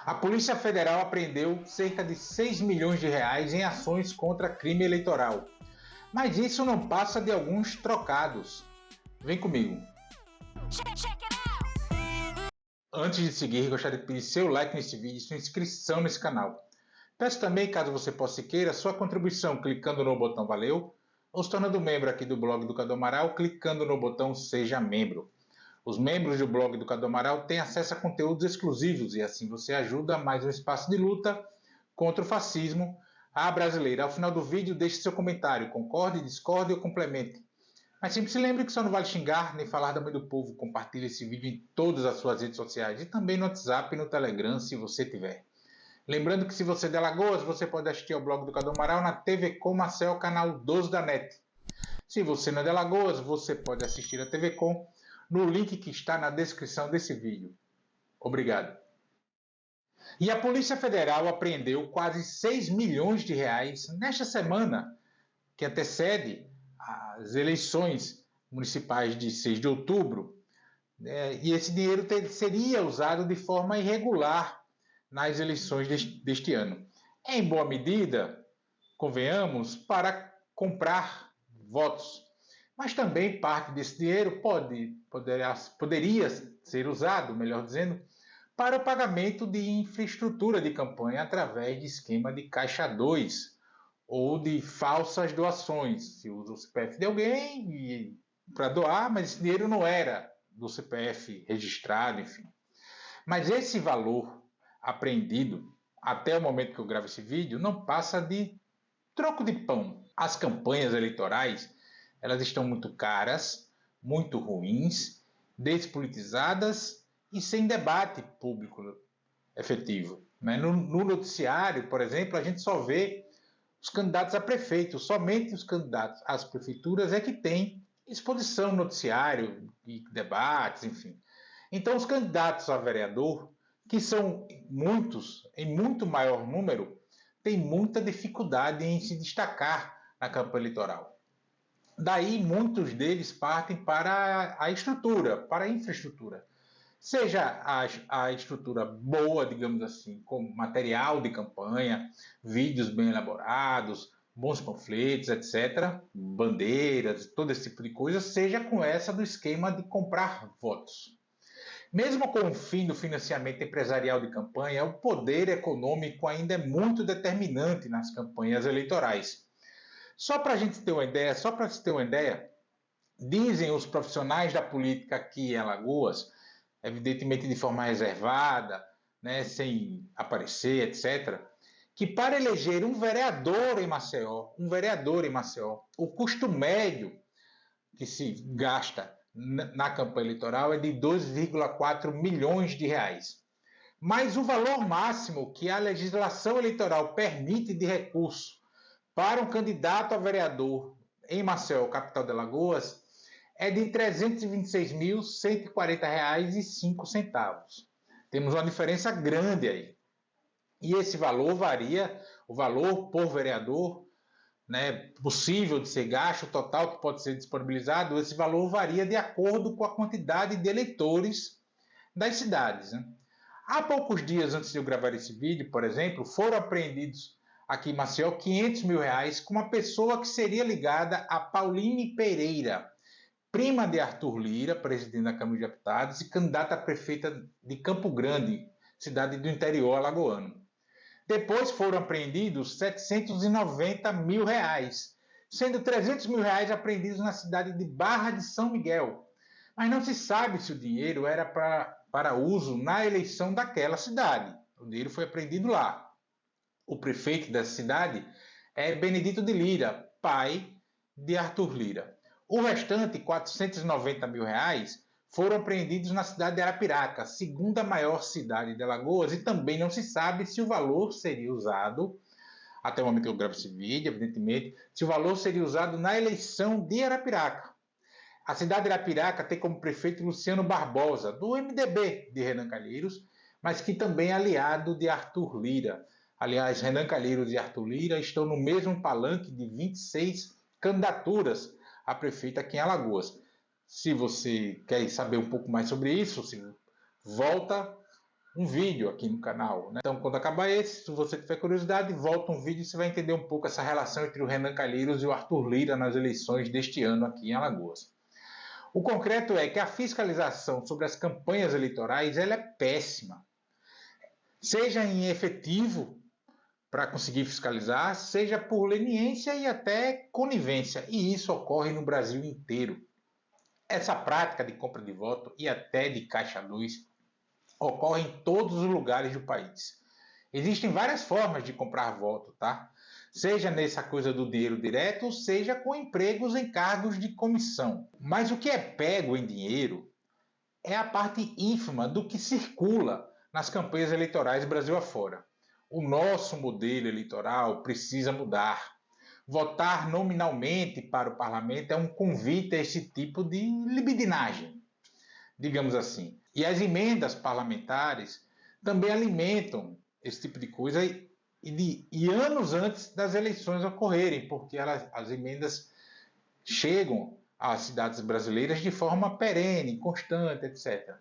A Polícia Federal apreendeu cerca de 6 milhões de reais em ações contra crime eleitoral. Mas isso não passa de alguns trocados. Vem comigo. Antes de seguir, gostaria de pedir seu like nesse vídeo e sua inscrição nesse canal. Peço também, caso você possa e queira, sua contribuição clicando no botão Valeu ou se tornando membro aqui do blog do Cadu Amaral clicando no botão Seja Membro. Os membros do blog do Cadu Amaral têm acesso a conteúdos exclusivos e assim você ajuda a mais um espaço de luta contra o fascismo à brasileira. Ao final do vídeo, deixe seu comentário, concorde, discorde ou complemente. Mas sempre se lembre que só não vale xingar nem falar da mãe do povo. Compartilhe esse vídeo em todas as suas redes sociais e também no WhatsApp e no Telegram, se você tiver. Lembrando que se você é de Alagoas, você pode assistir ao blog do Cadu Amaral na TV Com Marcel, canal 12 da NET. Se você não é de Alagoas, você pode assistir a TV Com no link que está na descrição desse vídeo. Obrigado. E a Polícia Federal apreendeu quase 6 milhões de reais nesta semana, que antecede as eleições municipais de 6 de outubro. E esse dinheiro seria usado de forma irregular nas eleições deste ano. Em boa medida, convenhamos, para comprar votos. Mas também parte desse dinheiro poderia ser usado, melhor dizendo, para o pagamento de infraestrutura de campanha através de esquema de Caixa 2 ou de falsas doações. Se usa o CPF de alguém para doar, mas esse dinheiro não era do CPF registrado, enfim. Mas esse valor apreendido, até o momento que eu gravo esse vídeo, não passa de troco de pão. As campanhas eleitorais, elas estão muito caras, muito ruins, despolitizadas e sem debate público efetivo. No noticiário, por exemplo, a gente só vê os candidatos a prefeito, somente os candidatos às prefeituras é que tem exposição no noticiário, e debates, enfim. Então, os candidatos a vereador, que são muitos, em muito maior número, têm muita dificuldade em se destacar na campanha eleitoral. Daí, muitos deles partem para a estrutura, para a infraestrutura. Seja a estrutura boa, digamos assim, com material de campanha, vídeos bem elaborados, bons panfletos, etc., bandeiras, todo esse tipo de coisa, seja com essa do esquema de comprar votos. Mesmo com o fim do financiamento empresarial de campanha, o poder econômico ainda é muito determinante nas campanhas eleitorais. Só para a gente ter uma ideia, dizem os profissionais da política aqui em Alagoas, evidentemente de forma reservada, sem aparecer, etc., que para eleger um vereador em Maceió, o custo médio que se gasta na campanha eleitoral é de 2,4 milhões de reais. Mas o valor máximo que a legislação eleitoral permite de recurso para um candidato a vereador em Maceió, capital de Alagoas, é de R$ 326.140,05. Temos uma diferença grande aí. E esse valor varia, o valor por vereador, possível de ser gasto, total que pode ser disponibilizado, esse valor varia de acordo com a quantidade de eleitores das cidades. Há poucos dias antes de eu gravar esse vídeo, por exemplo, foram apreendidos aqui em Maceió R$ 500 mil com uma pessoa que seria ligada a Pauline Pereira, prima de Arthur Lira, presidente da Câmara de Deputados e candidata a prefeita de Campo Grande, cidade do interior alagoano. Depois foram apreendidos R$ 790 mil, sendo R$ 300 mil apreendidos na cidade de Barra de São Miguel. Mas não se sabe se o dinheiro era para uso na eleição daquela cidade. O dinheiro foi apreendido lá. O prefeito dessa cidade é Benedito de Lira, pai de Arthur Lira. O restante, R$ 490 mil, foram apreendidos na cidade de Arapiraca, segunda maior cidade de Alagoas, e também não se sabe se o valor seria usado, até o momento que eu gravo esse vídeo, evidentemente, se o valor seria usado na eleição de Arapiraca. A cidade de Arapiraca tem como prefeito Luciano Barbosa, do MDB de Renan Calheiros, mas que também é aliado de Arthur Lira. Aliás, Renan Calheiros e Arthur Lira estão no mesmo palanque de 26 candidaturas a prefeito aqui em Alagoas. Se você quer saber um pouco mais sobre isso, volta um vídeo aqui no canal, né? Então, quando acabar esse, se você tiver curiosidade, volta um vídeo e você vai entender um pouco essa relação entre o Renan Calheiros e o Arthur Lira nas eleições deste ano aqui em Alagoas. O concreto é que a fiscalização sobre as campanhas eleitorais ela é péssima. Seja em efetivo para conseguir fiscalizar, seja por leniência e até conivência. E isso ocorre no Brasil inteiro. Essa prática de compra de voto e até de caixa 2 ocorre em todos os lugares do país. Existem várias formas de comprar voto, tá? Seja nessa coisa do dinheiro direto, seja com empregos em cargos de comissão. Mas o que é pego em dinheiro é a parte ínfima do que circula nas campanhas eleitorais Brasil afora. O nosso modelo eleitoral precisa mudar. Votar nominalmente para o parlamento é um convite a esse tipo de libidinagem, digamos assim. E as emendas parlamentares também alimentam esse tipo de coisa e anos antes das eleições ocorrerem, porque as emendas chegam às cidades brasileiras de forma perene, constante, etc.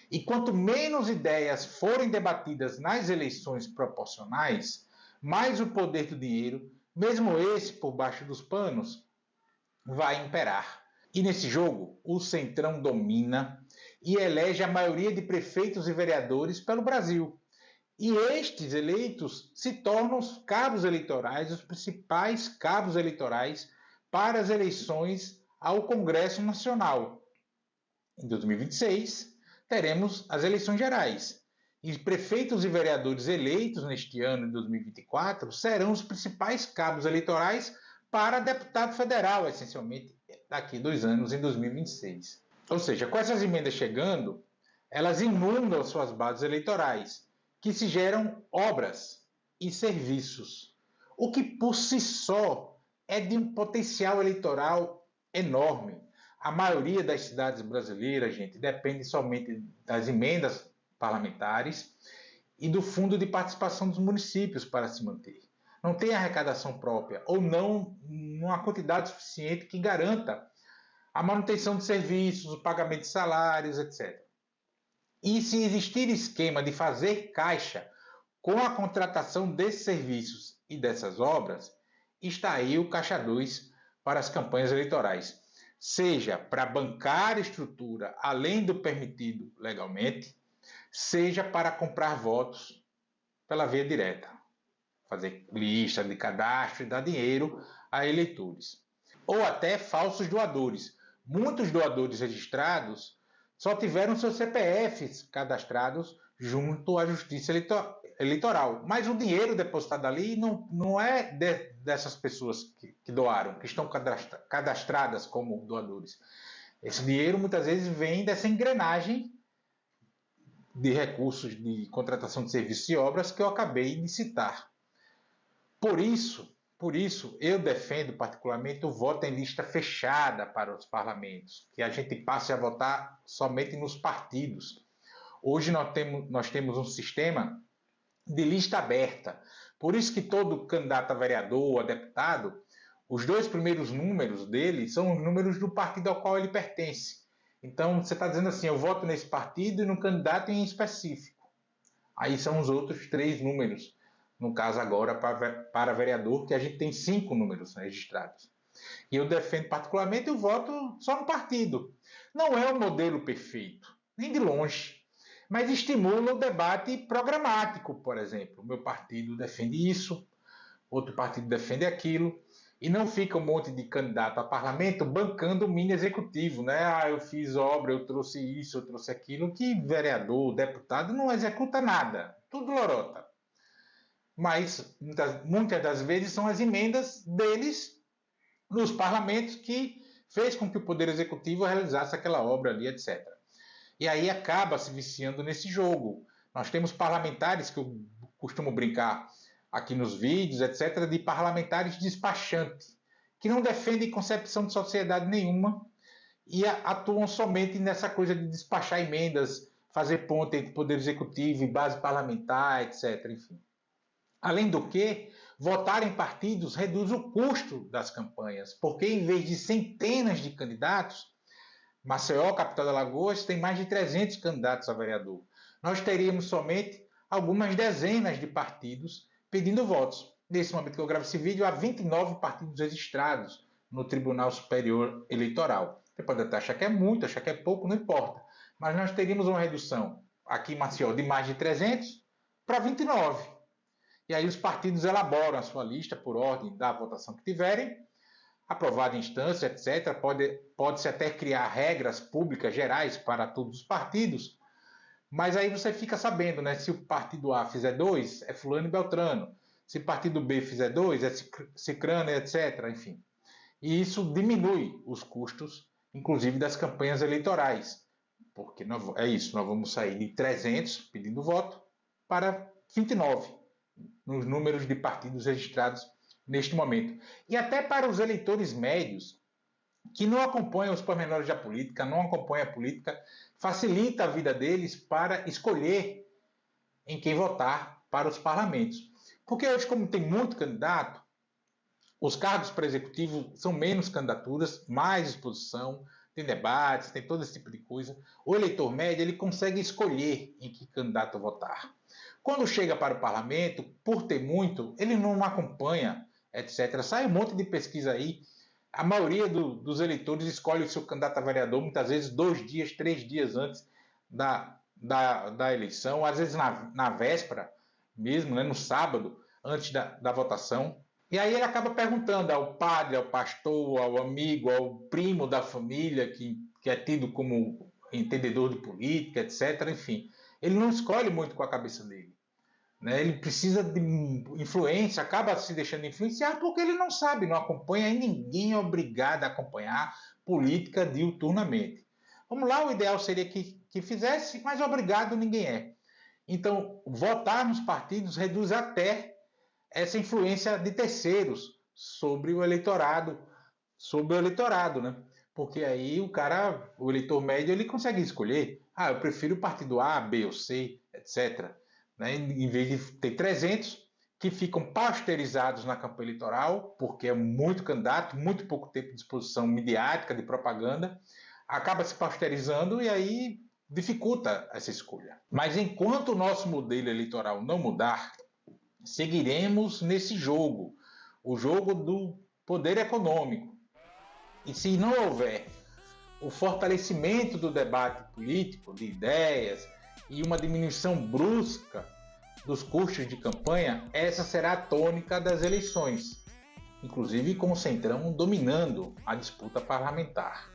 E quanto menos ideias forem debatidas nas eleições proporcionais, mais o poder do dinheiro, mesmo esse por baixo dos panos, vai imperar. E nesse jogo, o Centrão domina e elege a maioria de prefeitos e vereadores pelo Brasil. E estes eleitos se tornam os cabos eleitorais, os principais cabos eleitorais para as eleições ao Congresso Nacional. Em 2026, teremos as eleições gerais. E prefeitos e vereadores eleitos neste ano, em 2024, serão os principais cabos eleitorais para deputado federal, essencialmente daqui a 2 anos, em 2026. Ou seja, com essas emendas chegando, elas inundam suas bases eleitorais, que se geram obras e serviços, o que por si só é de um potencial eleitoral enorme. A maioria das cidades brasileiras, gente, depende somente das emendas parlamentares e do fundo de participação dos municípios para se manter. Não tem arrecadação própria ou não uma quantidade suficiente que garanta a manutenção de serviços, o pagamento de salários, etc. E se existir esquema de fazer caixa com a contratação desses serviços e dessas obras, está aí o caixa 2 para as campanhas eleitorais. Seja para bancar estrutura além do permitido legalmente, seja para comprar votos pela via direta, fazer lista de cadastro e dar dinheiro a eleitores. Ou até falsos doadores. Muitos doadores registrados só tiveram seus CPFs cadastrados junto à Justiça Eleitoral. Mas o dinheiro depositado ali não é dessas pessoas que doaram, que estão cadastradas como doadores. Esse dinheiro muitas vezes vem dessa engrenagem de recursos de contratação de serviços e obras que eu acabei de citar. Por isso, eu defendo particularmente o voto em lista fechada para os parlamentos, que a gente passe a votar somente nos partidos. Hoje nós temos um sistema de lista aberta. Por isso que todo candidato a vereador ou a deputado, os 2 primeiros números dele são os números do partido ao qual ele pertence. Então, você está dizendo assim, eu voto nesse partido e no candidato em específico. Aí são os outros 3 números. No caso agora, para vereador, que a gente tem 5 números registrados. E eu defendo particularmente o voto só no partido. Não é o modelo perfeito, nem de longe, mas estimula o debate programático, por exemplo. O meu partido defende isso, outro partido defende aquilo, e não fica um monte de candidato a parlamento bancando o mini executivo, né? Ah, eu fiz obra, eu trouxe isso, eu trouxe aquilo, que vereador, deputado não executa nada, tudo lorota. Mas muitas das vezes são as emendas deles nos parlamentos que fez com que o Poder Executivo realizasse aquela obra ali, etc. E aí acaba se viciando nesse jogo. Nós temos parlamentares, que eu costumo brincar aqui nos vídeos, etc., de parlamentares despachantes, que não defendem concepção de sociedade nenhuma e atuam somente nessa coisa de despachar emendas, fazer ponte entre Poder Executivo e base parlamentar, etc., enfim. Além do que, votar em partidos reduz o custo das campanhas, porque em vez de centenas de candidatos, Maceió, capital de Alagoas, tem mais de 300 candidatos a vereador. nós teríamos somente algumas dezenas de partidos pedindo votos. Nesse momento que eu gravo esse vídeo, há 29 partidos registrados no Tribunal Superior Eleitoral. Você pode até achar que é muito, achar que é pouco, não importa. Mas nós teríamos uma redução aqui em Maceió de mais de 300 para 29. E aí os partidos elaboram a sua lista por ordem da votação que tiverem, aprovada em instância, etc. Pode-se até criar regras públicas gerais para todos os partidos, mas aí você fica sabendo, né? Se o partido A fizer 2, é fulano e beltrano. Se o partido B fizer 2, é cicrano, etc. Enfim. E isso diminui os custos, inclusive das campanhas eleitorais. Porque é isso, nós vamos sair de 300 pedindo voto para 29 nos números de partidos registrados neste momento. E até para os eleitores médios, que não acompanham os pormenores da política, não acompanham a política, facilita a vida deles para escolher em quem votar para os parlamentos. Porque hoje, como tem muito candidato, os cargos para executivo são menos candidaturas, mais exposição, tem debates, tem todo esse tipo de coisa. O eleitor médio ele consegue escolher em que candidato votar. Quando chega para o parlamento, por ter muito, ele não acompanha, etc. Sai um monte de pesquisa aí. A maioria dos eleitores escolhe o seu candidato a vereador, muitas vezes 2 dias, 3 dias antes da eleição, às vezes na véspera mesmo, né, no sábado, antes da votação. E aí ele acaba perguntando ao padre, ao pastor, ao amigo, ao primo da família, que é tido como entendedor de política, etc. Enfim, ele não escolhe muito com a cabeça dele. Né? Ele precisa de influência, acaba se deixando influenciar porque ele não sabe, não acompanha, e ninguém é obrigado a acompanhar política diuturnamente. Vamos lá, o ideal seria que fizesse, mas obrigado ninguém é. Então, votar nos partidos reduz até essa influência de terceiros sobre o eleitorado, né? Porque aí o eleitor médio, ele consegue escolher, eu prefiro o partido A, B ou C, etc. Né? Em vez de ter 300 que ficam pasteurizados na campanha eleitoral, porque é muito candidato, muito pouco tempo de exposição midiática, de propaganda, acaba se pasteurizando e aí dificulta essa escolha. Mas enquanto o nosso modelo eleitoral não mudar, seguiremos nesse jogo, o jogo do poder econômico. E se não houver o fortalecimento do debate político, de ideias e uma diminuição brusca dos custos de campanha, essa será a tônica das eleições, inclusive com o Centrão dominando a disputa parlamentar.